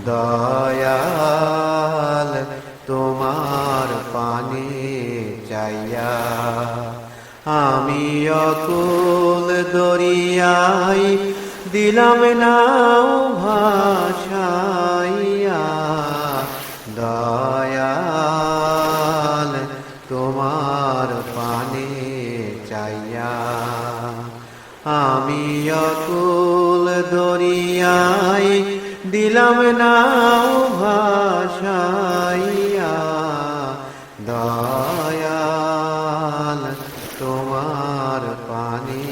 দয়াল তোমার পানে চাইয়া আমি অকুল দরিয়ায় দিলাম নাও ভাসাইয়া। দয়াল তোমার পানে চাইয়া আমি অকুল দরিয়ায় দিলাম নাও ভাসাইয়া। দয়াল তোমার পানে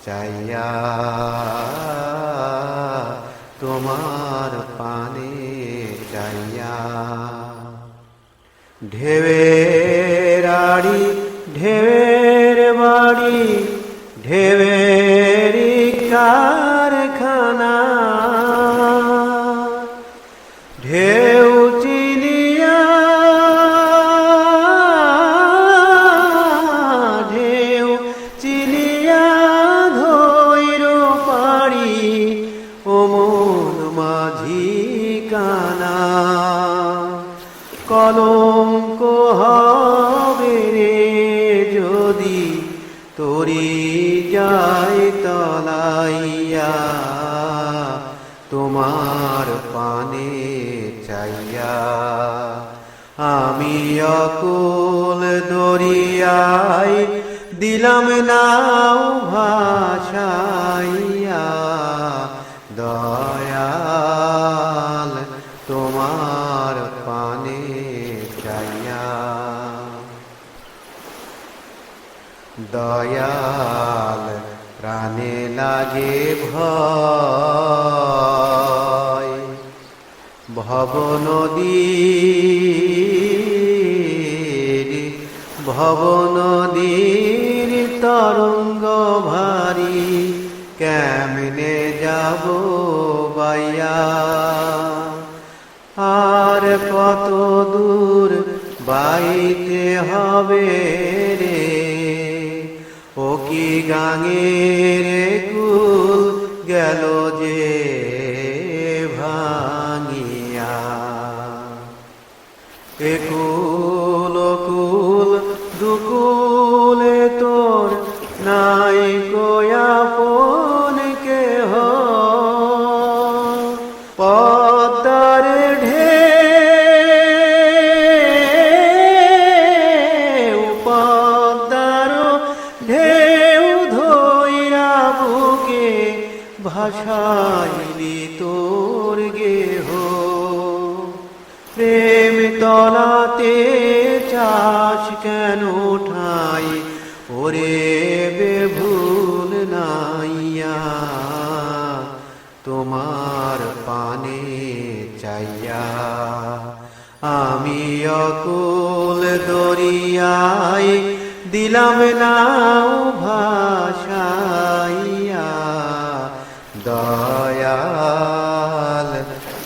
চাইয়া তোমার পানে চাইয়া। ঢেউয়ের আড়ি ঢেউয়ের বাড়ি ঢেউয়েরই কারখানা ঢেউ চিনিয়া ঢেউ চিনিয়া ধৈর পাড়ি ও মন মাঝি কানা কলঙ্ক হবে রে যদি তোরি যায় তলাইয়া। তোমার পানে চাইয়া আমি অকুল দরিয়ায় দিলাম নাও ভাসাইয়া। দয়াল তোমার পানে চাইয়া। দয়াল প্রাণে লাগে ভয় ভব নদীর তরঙ্গ ভারী কেমনে যাব বাইয়া। আর কত দূর বাইতে হবে রে ও কি গাঙের কুল গেল যে ভাঙিয়া। একুল কুল দুকুলে তোর নাই কোয়াপন কেহ পদ্মার ঢেউ পদ্মার ঢেউ ধইরা বুকে ভাসাইলি তোর গেহ। প্রেম তলাতে চাষ কেন ঠাই ওরে বেভুল নাইয়া। তোমার পানে চাইয়া আমি অকুল দরিয়ায় দিলাম নাও ভাসাইয়া। দয়াল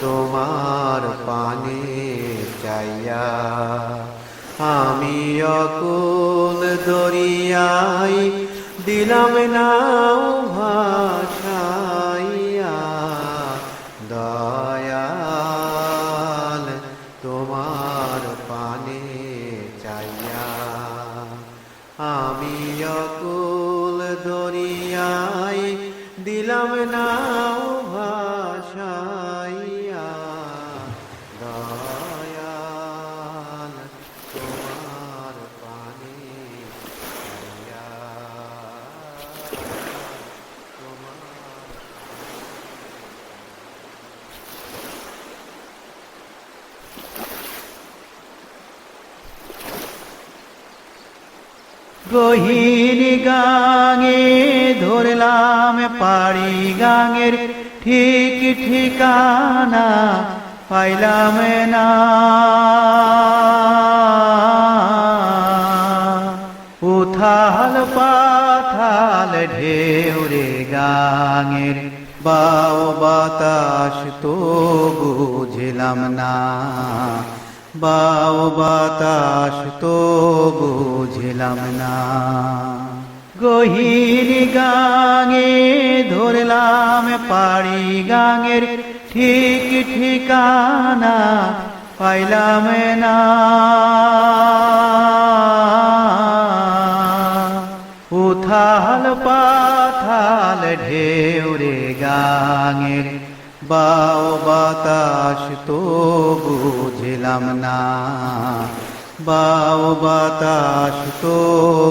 তোমার পানে চাইয়া আমি অকুল দরিয়ায় দিলাম নাও ভাসাইয়া। দয়াল তোমার পানে চাইয়া আমি অকুল দরিয়ায় দিলাম নাও ভাসাইয়া। দয়াল তোমার পানে চাইয়া তোমার। গহীন গাঙে ধরলাম পাড়ি গাঙের ঠিক ঠিকানা পাইলাম না। উথাল পাথাল ঢেউ রে গাঙের বাও বাতাস তো বুঝলাম না। বাও বাতাস তো বুঝলাম না। গহীন গাঙে ধরলাম পাড়ি, গাঙের ঠিক ঠিকানা পাইলাম না। উথাল পাথাল ঢেউ রে গাঙের, বাও বাতাস তো বুঝলাম না, বাও বাতাস তো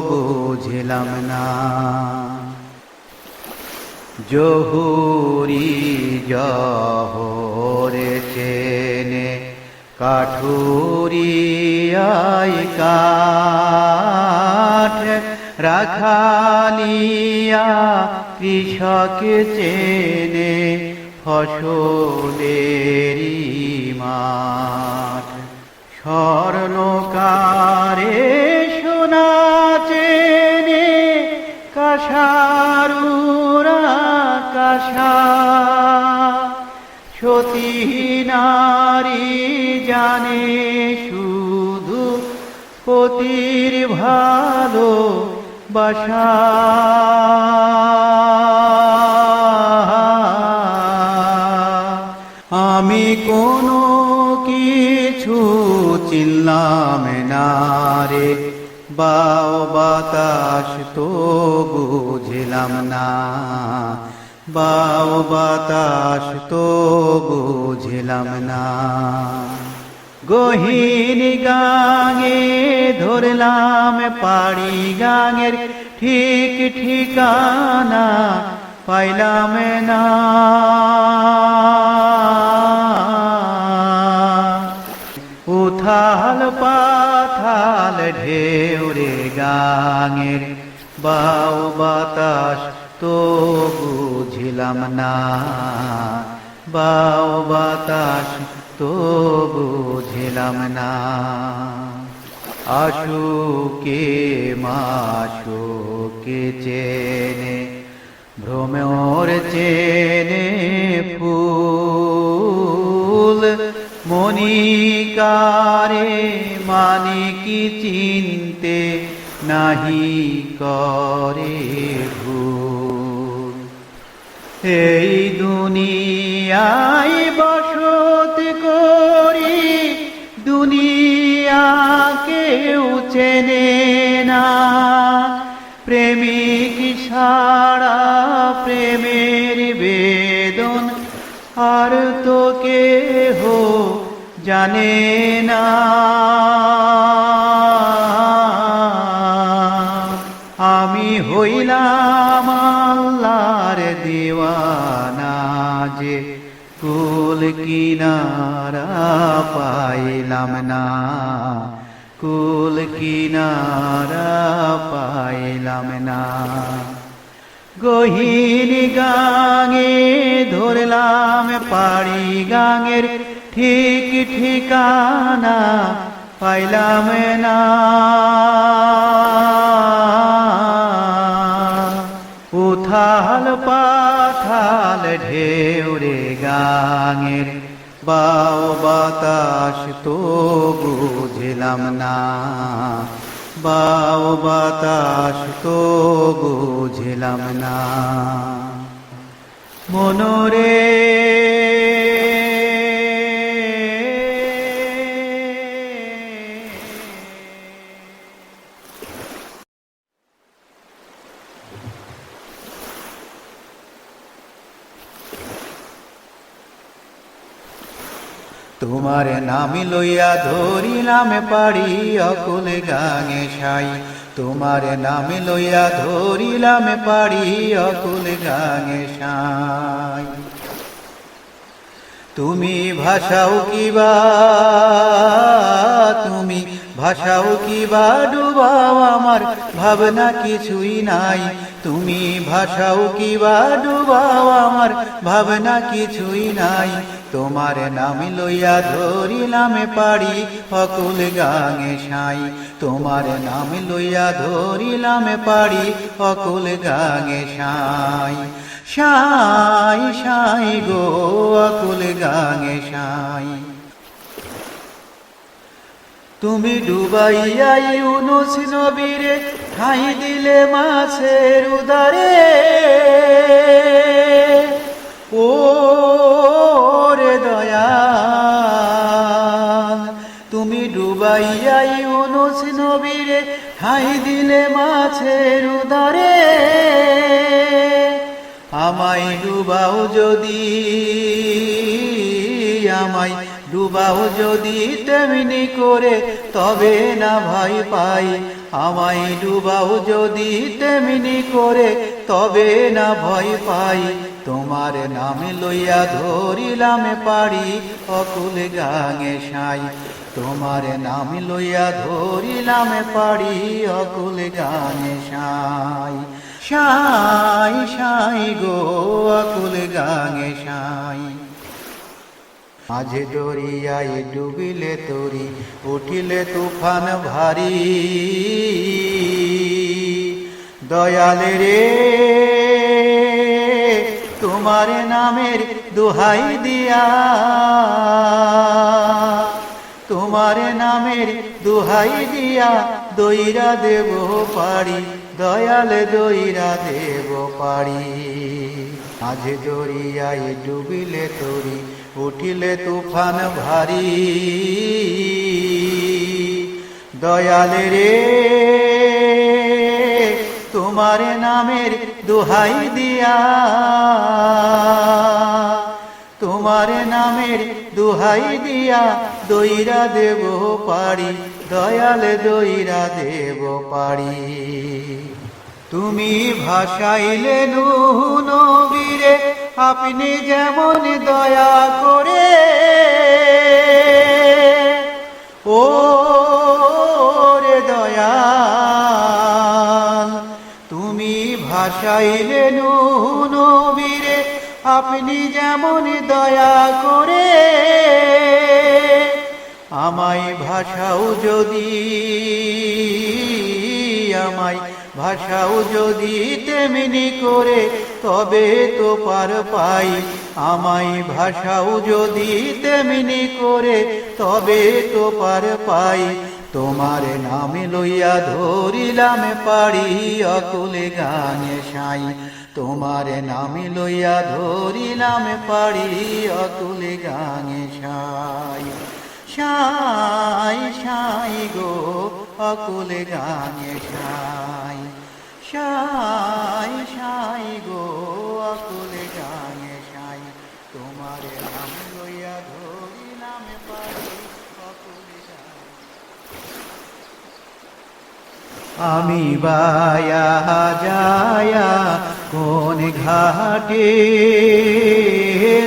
বুঝলাম না। জহুরি জহরে চেনে কাঠুরিয়াই কাঠ, রাখালিয়া কৃষক চেনে ফসলেরই মাঠ। স্বর্ণকারে সোনা চেনে কাঁসারুরা কাঁসা, সতী নারী জানে শুধু পতির ভালো বাসা। আমি কোনো কিছু চিনলাম না রে, বাও বাতাস তো বুঝলাম না, বাও বাতাস তো বুঝলাম না। গহীন গাঙে ধরলাম পাড়ি, গাঙের ঠিক ঠিকানা পাইলাম না। উথাল পাথাল ঢেউ রে গাঙের, বাও বাতাস তো বুঝলাম না, বাও বাতাস তো বুঝলাম না। আশুকে মাশুকে চেনে ভ্রমর চেনে ফুল, মনিকারে মানিকি চিনতে নাহি করে ভুল। এই দুনিয়ায় বসত করি, দুনিয়া কেউ চেনে না, প্রেমিক ছাড়া প্রেমের বেদন আর তো কেহ জানে না। আমি হইলাম আল্লাহর দিওয়ানা যে, কুল কিনারা পাইলাম না, কুল কিনারা পাইলাম না। গহীন গাঙে ধরলাম পাড়ি, গাঙের ঠিক ঠিকানা পাইলাম না। উথাল পাথাল ঢেউ রে গাঙের, বাও বাতাস তো বুঝলাম না, বাও বাতাস তো বুঝলাম না। মনরে তোমার নাম লইয়া ধরিলাম পাড়ি, অকুল গাঙে সাই। তোমার নাম লইয়া ধরিলাম পাড়ি, অকুল গাঙে সাই। তুমি ভাষাও কিবা, তুমি ভাষাও কিবা ডুবাও, আমার ভাবনা কিছুই নাই। তুমি ভাষাও কিবা ডুবাও, আমার ভাবনা কিছুই নাই। তোমার নাম লইয়া ধরিলাম পাড়ি, অকুল গাঙে সাই। তোমার নাম লইয়া ধরিলাম পাড়ি, অকুল গাঙে সাই। সাই সাই গো অকুল গাঙে সাই। তুমি ডুবাইয়া ইউনুস নবীরে ঠাঁই দিলে মাছের উদারে ও রে দয়াল তুমি ডুবাইয়া ইউনুস নবীরে ঠাঁই দিলে মাছের উদারে আমায় ডুবাও যদি আমায় ডুবাও যদি তেমনি করে তবে না ভয় পাই আমায় ডুবাও যদি তেমনি করে তবে না ভয় পাই তোমার নাম লইয়া ধরিলাম পারি অকুল গাঙে সাই তোমার নাম লইয়া ধরিলাম পারি অকুল গাঙে সাই সাই সাই গো অকুল গাঙে সাই মাঝে দরিয়ায় ডুবিলে তরি উঠিলে তুফান ভারী দয়াল রে তোমার নামের দোহাই দিয়া তোমার নামের দোহাই দিয়া দইরা দেব পারি দয়াল দইরা দেব পারি মাঝে দরিয়ায় ডুবিলে তরি উঠিলে তুফান ভারী দয়াল রে তোমার নামের দোহাই দিয়া তোমার নামের দোহাই দিয়া দইরা দেব পারি দয়াল দইরা দেব পারি তুমি ভাসাইলে নূহ নবীরে আপনি যেমন দয়া করে ও রে দয়াল তুমি ভাসাইলে নূহ নবীরে আপনি যেমন দয়া করে আমায় ভাসাও যদি আমায় ভাষাও যদি তেমনি করে তবে তো পার পাই আমায় ভাষাও যদি তেমনি করে তবে তো পার পাই তোমার নাম লইয়া ধরিলাম পারি অকুল গানে সাই তোমার নাম লইয়া ধরিলাম পারি অকুল গানে সাই সাই সাই গো অকুল গানে সাই সাই সাই গো অকুল গানে সাই তোমার নাম লইয়া ধরিলাম পারি অকুল গানে আমি বায়া যায়া কোন ঘাটে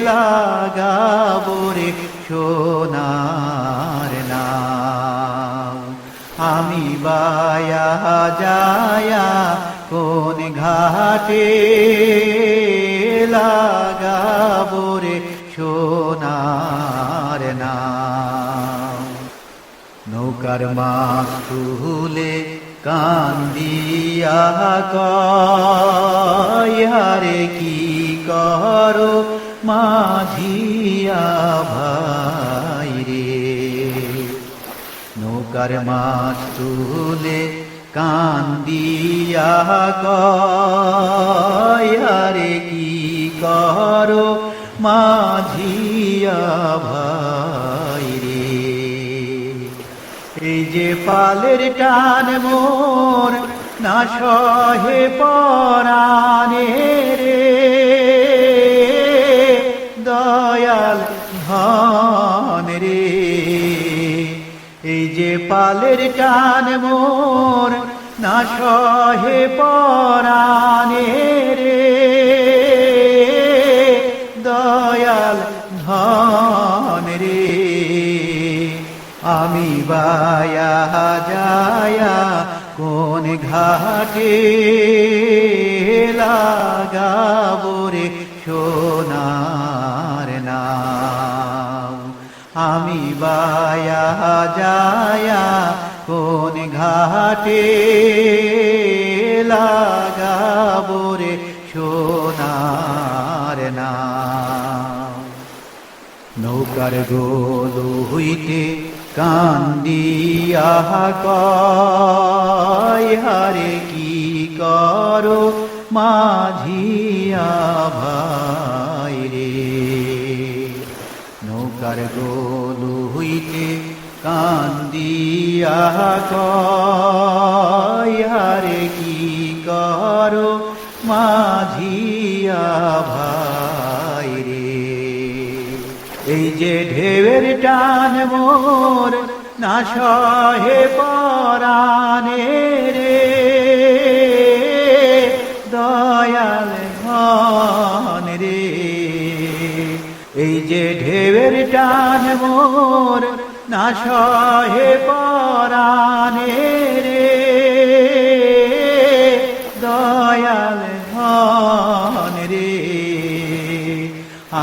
লাগাবো রে সোনার নাম আমি বায়া যায়া কোন ঘাটে লাগাবো রে সোনার নাম নৌকার মাছ তুলে কান্দিয়া কয়ারে কি করো মাঝিয়া ভাই রে নৌকার মাছ তুলে কান্দিয়া কয়ারে কি করো মাঝিয়া ভাই রে এই যে পালের টান মোর না সহে পরাণে রে দয়াল ধন রে এই যে পালের টান মোর না সহে পরাণে রে দয়াল ধন রে আমি বায়া যায়া কোন ঘাটে লাগাবো রে সোনার নাম আমি বায়া যায়া কোন ঘাটে লাগাবো রে সোনার নাম নৌকার গোল হইতে কান্দিয়া কয় হারে কি করো মাঝিয়া ভাই রে, নৌকার গোলু হইতে কান্দিয়া কয় হারে কি করো মাঝিয়া ভাই রে। এই যে ঢেউয়ের টান মোর না সহে পরাণে রে, দয়াল ধন রে। এই যে ঢেউয়ের টান মোর না সহে পরাণে রে, দয়াল ধন রে।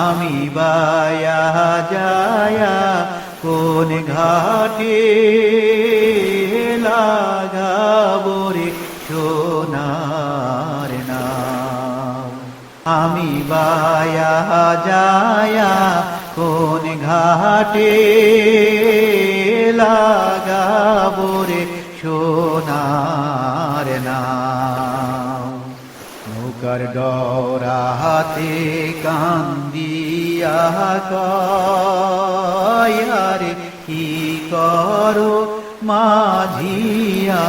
আমি বায়া যায়া কোন ঘাটে লাগাবো রে সোনার নাম, আমি বায়া যায়া কোন ঘাটে লাগাবো রে সোনার নাম। নৌকার ডোরা হাতে কান্দিয়া কয় হারে কি করো মাঝিয়া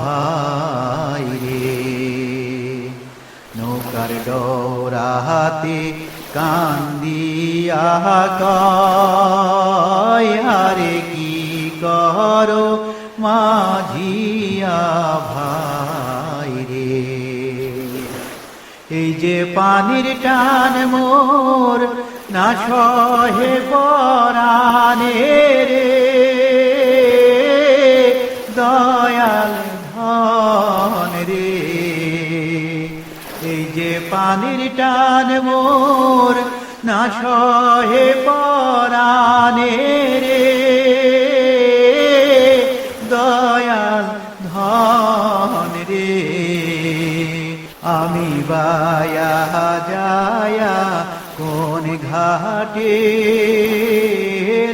ভাই রে, নৌকার ডোরা হাতে কান্দিয়া কয় হারে কি করো মাঝিয়া ভাই রে। এই যে পানির টান মোর না সহে পরাণে রে, দয়াল ধন রে। এই যে পানির টান মোর না সহে পরাণে রে, দয়াল ধন রে। আমি বায়া যায়া কোন ঘাটে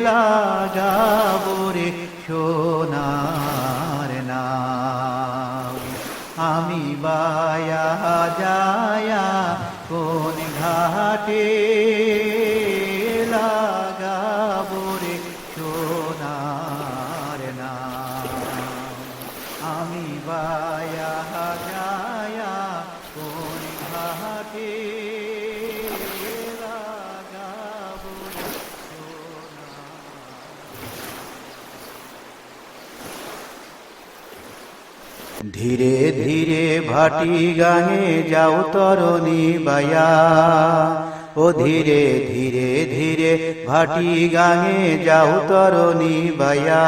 লাগাবো রে সোনার নাম, আমি বায়া যায়া কোন ঘাটে লাগাবো রে সোনার নাম, আমি বায়া যায়া কোন ঘাটে লাগাবো রে সোনার। ধীরে ধীরে ভাটি গায়ে যাও তরণী বায়া, ও ধীরে ধীরে ধীরে ভাটি গায়ে যাও তরণী বায়া।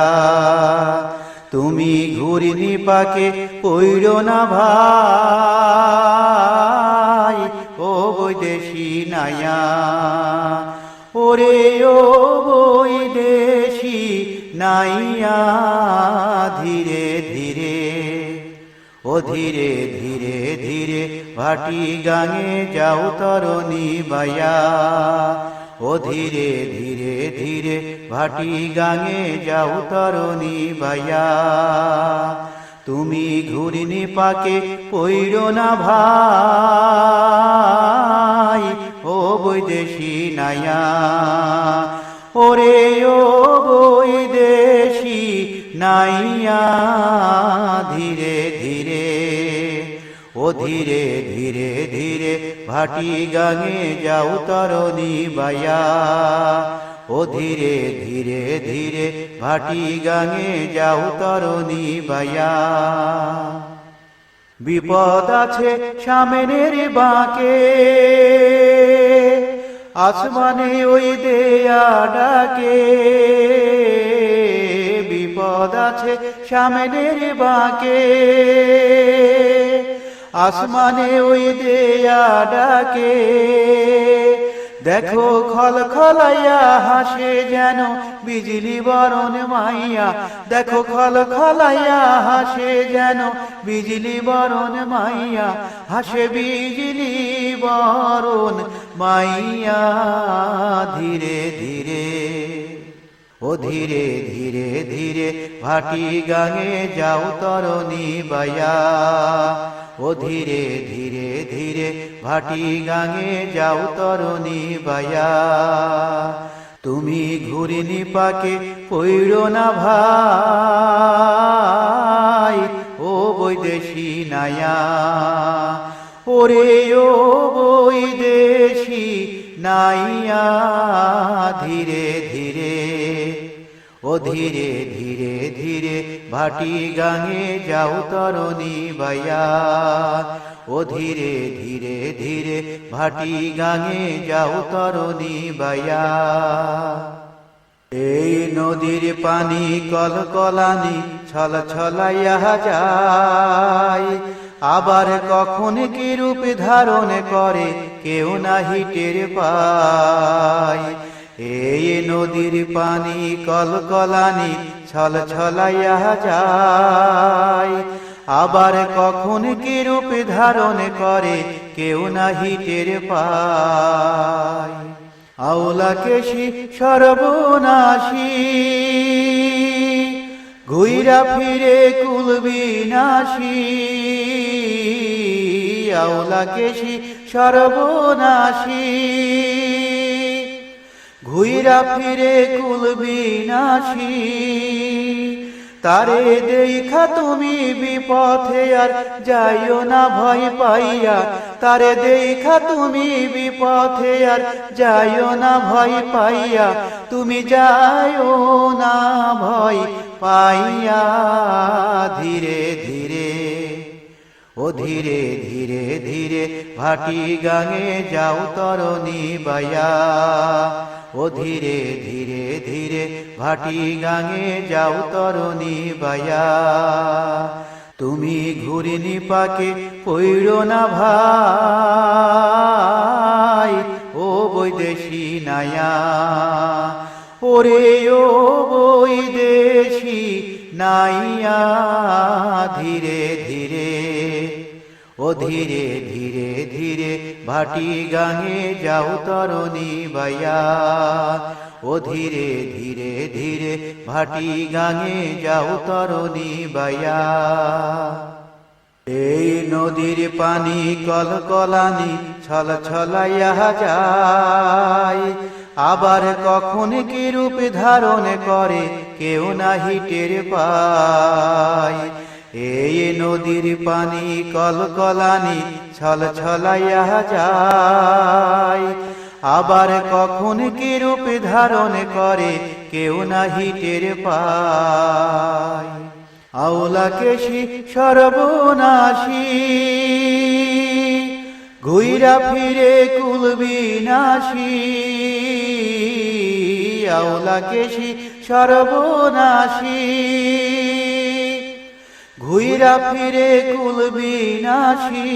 তুমি ঘুরিনি পাকে পইড়ো না ভাই, ও বৈদেশি নায়া, ওরে ও বৈদেশি নাইয়া। ধীরে ধীরে ও ধীরে ধীরে ধীরে ভাটি গায়ে যাও তরণী বায়া, ও ধীরে ধীরে ধীরে ভাটি গায়ে যাও তরণী বায়া। তুমি ঘুরিনি পাকে পইড়ো না ভাই, ও বৈদেশি নায়া, ওরে ও বৈদেশি নাইয়া। ধীরে ধীরে ও ধীরে ধীরে ধীরে ভাটি গায়ে যাও তরণী বায়া, ও ধীরে ধীরে ধীরে ভাটি গায়ে যাও তরণী বায়া। বিপদ আছে সামনের বাঁকে, আসমানে ওই দেয়া ডাকে। বিপদ আছে সামনের বাঁকে, আসমানে ওই দেয়া ডাকে। দেখো খল খলাইয়া হাসে যেন বিজলি বরণ মাইয়া, দেখো খল খলাইয়া হাসে যেন বিজলি বরণ মাইয়া, হাসে বিজলি বরণ মাইয়া। ধীরে ধীরে ও ধীরে ধীরে ধীরে ভাটি গাঙে যাও তরণী বাইয়া ও ধীরে ধীরে ধীরে ভাটি গাঙে যাও তরণী বাইয়া তুমি ঘুরিনি পাকে পইড়ো না ভাই ও বৈদেশী নায়া ওরে ও বৈদেশী নাইয়া ধীরে ধীরে ও ধীরে ধীরে ধীরে ভাটি গাঙে যাও তরণী বাইয়া ও ধীরে ধীরে ধীরে ভাটি গাঙে যাও তরণী বাইয়া এই নদীর পানি কলকলানি ছল ছলাইয়া যায় আবার কখন কি রূপ ধারণ করে কেউ নাহি টের পায় এই নদীর পানি কলকলানি ছল ছলাইয়া যায় আবার কখন কি রূপ ধারণ করে কেউ নাহি টের পায় আওলা কেশি সর্বনাশী ঘুইরা ফিরে কুল বিনাশী আওলা কেশি সর্বনাশী ঘুইরা ফিরে কুল বিনাশী তারে দেখা তুমি বিপথে আর যাইও না ভয় পাইয়া তারে দেখা তুমি বিপথে আর যাইও না ভয় পাইয়া তুমি যাইও না ভয় পাইয়া ধীরে ধীরে ও ধীরে ধীরে ধীরে ভাটি গাঙে যাও তরণী বাইয়া ও ধীরে ধীরে ধীরে ভাটি গাঙে যাও তরণী বাইয়া তুমি ঘুরিনি পাকে পইড়ো না ভাই ও বৈদেশী নায়া ওরে ও বৈদেশী নাইয়া ধীরে ধীরে ও ধীরে ধীরে ধীরে ভাটি গাঙে যাও তরণী বাইয়া ও ধীরে ধীরে ধীরে ভাটি গাঙে যাও তরণী বাইয়া এই নদীর পানি কলকলানি ছল ছলাইয়া যায় আবার কখন কি রূপ ধারণ করে কেউ নাহি টের পায় এই নদীর পানি কলকলানি ছল ছলাইয়া যায় আবার কখন কি রূপ ধারণ করে কেউ নাহি টের পায় আওলা কেশি সর্বনাশী ঘুইরা ফিরে কুল বিনাশী আওলা কেশি সর্বনাশী ঘুইরা ফিরে কুল বিনাশী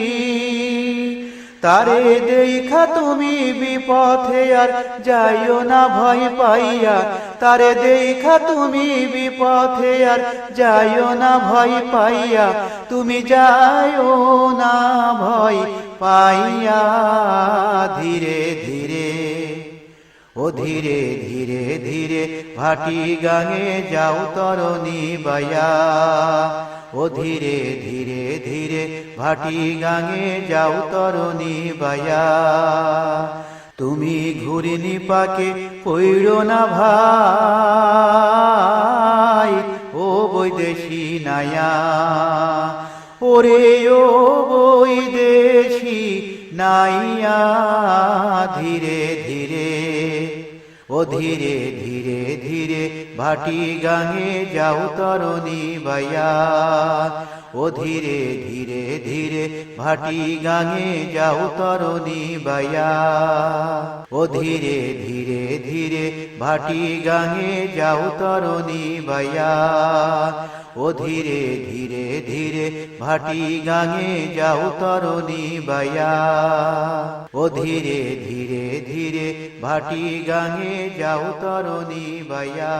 তারে দেখা তুমি বিপথে আর যাইও না ভয় পাইয়া তারে দেখা তুমি বিপথে আর যাইও না ভয় পাইয়া তুমি যাইও না ভয় পাইয়া ধীরে ধীরে ও ধীরে ধীরে ধীরে ভাটি গাঙে যাও তরণী বাইয়া ও ধীরে ধীরে ধীরে ভাটি গাঙে যাও তরণী বাইয়া তুমি ঘুরিনি পাকে পইড়ো না ভাই ও বৈদেশী নায়া ওরে ও বৈদেশী নাইয়া ধীরে ধীরে ও ধীরে ধীরে ধীরে ভাটি গাঙে যাও তরণী বাইয়া ও ধীরে ধীরে ধীরে ভাটি গাঙে যাও তরণী বাইয়া ও ধীরে ধীরে ধীরে ভাটি গাঙে যাও তরণী বাইয়া ও ধীরে ধীরে ধীরে ভাটি গাঙে যাও তরণী বাইয়া ও ধীরে ধীরে ধীরে ভাটি গাঙে যাও তরণী বাইয়া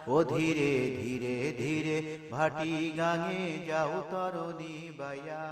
ও ধীরে ধীরে ধীরে ভাটি গাঙে যাও তরণী বাইয়া।